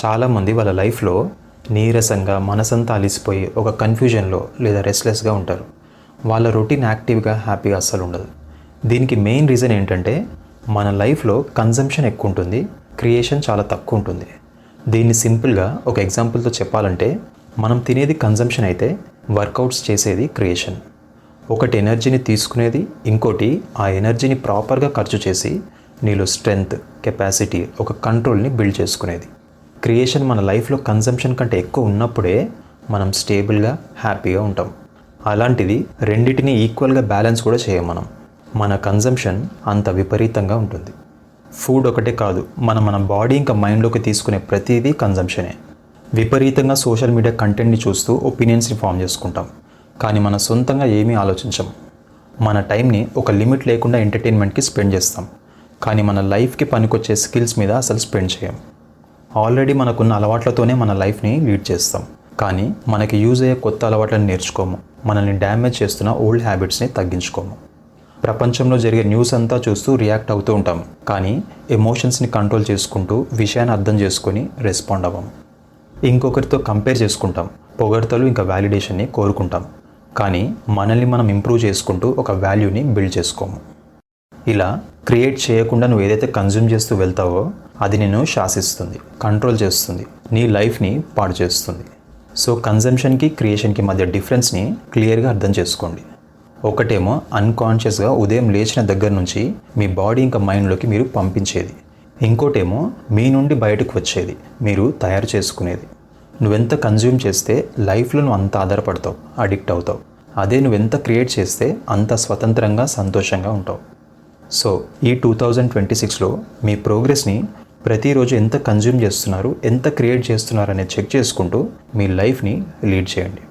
చాలామంది వాళ్ళ లైఫ్లో నీరసంగా మనసంతా అలిసిపోయి ఒక కన్ఫ్యూజన్లో లేదా రెస్ట్లెస్గా ఉంటారు. వాళ్ళ రొటీన్ యాక్టివ్గా హ్యాపీగా అస్సలు ఉండదు. దీనికి మెయిన్ రీజన్ ఏంటంటే మన లైఫ్లో కన్జంప్షన్ ఎక్కువ ఉంటుంది, క్రియేషన్ చాలా తక్కువ ఉంటుంది. దీన్ని సింపుల్గా ఒక ఎగ్జాంపుల్తో చెప్పాలంటే మనం తినేది కన్జంప్షన్ అయితే వర్కౌట్స్ చేసేది క్రియేషన్. ఒకటి ఎనర్జీని తీసుకునేది, ఇంకోటి ఆ ఎనర్జీని ప్రాపర్గా ఖర్చు చేసి నీలో స్ట్రెంగ్త్, కెపాసిటీ, ఒక కంట్రోల్ని బిల్డ్ చేసుకునేది. క్రియేషన్ మన లైఫ్లో కన్జంప్షన్ కంటే ఎక్కువ ఉన్నప్పుడే మనం స్టేబుల్గా హ్యాపీగా ఉంటాం. అలాంటిది రెండిటిని ఈక్వల్గా బ్యాలెన్స్ కూడా చేయం మనం. మన కన్జంప్షన్ అంత విపరీతంగా ఉంటుంది. ఫుడ్ ఒకటే కాదు, మన బాడీ ఇంకా మైండ్లోకి తీసుకునే ప్రతిదీ కన్జంప్షనే. విపరీతంగా సోషల్ మీడియా కంటెంట్ని చూస్తూ ఒపీనియన్స్ని ఫామ్ చేసుకుంటాం, కానీ మన సొంతంగా ఏమీ ఆలోచించం. మన టైంని ఒక లిమిట్ లేకుండా ఎంటర్టైన్మెంట్కి స్పెండ్ చేస్తాం, కానీ మన లైఫ్కి పనికొచ్చే స్కిల్స్ మీద అసలు స్పెండ్ చేయం. ఆల్రెడీ మనకున్న అలవాట్లతోనే మన లైఫ్ని లీడ్ చేస్తాం, కానీ మనకి యూజ్ అయ్యే కొత్త అలవాట్లను నేర్చుకోము. మనల్ని డ్యామేజ్ చేస్తున్న ఓల్డ్ హ్యాబిట్స్ని తగ్గించుకోము. ప్రపంచంలో జరిగే న్యూస్ అంతా చూస్తూ రియాక్ట్ అవుతూ ఉంటాం, కానీ ఎమోషన్స్ని కంట్రోల్ చేసుకుంటూ విషయాన్ని అర్థం చేసుకొని రెస్పాండ్ అవ్వము. ఇంకొకరితో కంపేర్ చేసుకుంటాం, పొగడ్తలు ఇంకా వ్యాలిడేషన్ని కోరుకుంటాం, కానీ మనల్ని మనం ఇంప్రూవ్ చేసుకుంటూ ఒక వాల్యూని బిల్డ్ చేసుకోము. ఇలా క్రియేట్ చేయకుండా నువ్వు ఏదైతే కన్జ్యూమ్ చేస్తూ వెళ్తావో అది నిన్ను శాసిస్తుంది, కంట్రోల్ చేస్తుంది, నీ లైఫ్ని పాడు చేస్తుంది. సో కన్జంప్షన్కి, క్రియేషన్కి మధ్య డిఫరెన్స్ని క్లియర్గా అర్థం చేసుకోండి. ఒకటేమో అన్కాన్షియస్గా ఉదయం లేచిన దగ్గర నుంచి మీ బాడీ ఇంకా మైండ్లోకి మీరు పంపించేది, ఇంకోటేమో మీ నుండి బయటకు వచ్చేది, మీరు తయారు చేసుకునేది. నువ్వెంత కన్జ్యూమ్ చేస్తే లైఫ్లో నువ్వు అంత ఆధారపడతావు, అడిక్ట్ అవుతావు. అదే నువ్వెంత క్రియేట్ చేస్తే అంత స్వతంత్రంగా, సంతోషంగా ఉంటావు. సో ఈ 2026లో మీ ప్రోగ్రెస్ని ప్రతిరోజు ఎంత కన్జ్యూమ్ చేస్తున్నారు, ఎంత క్రియేట్ చేస్తున్నారు అనేది చెక్ చేసుకుంటూ మీ లైఫ్ని లీడ్ చేయండి.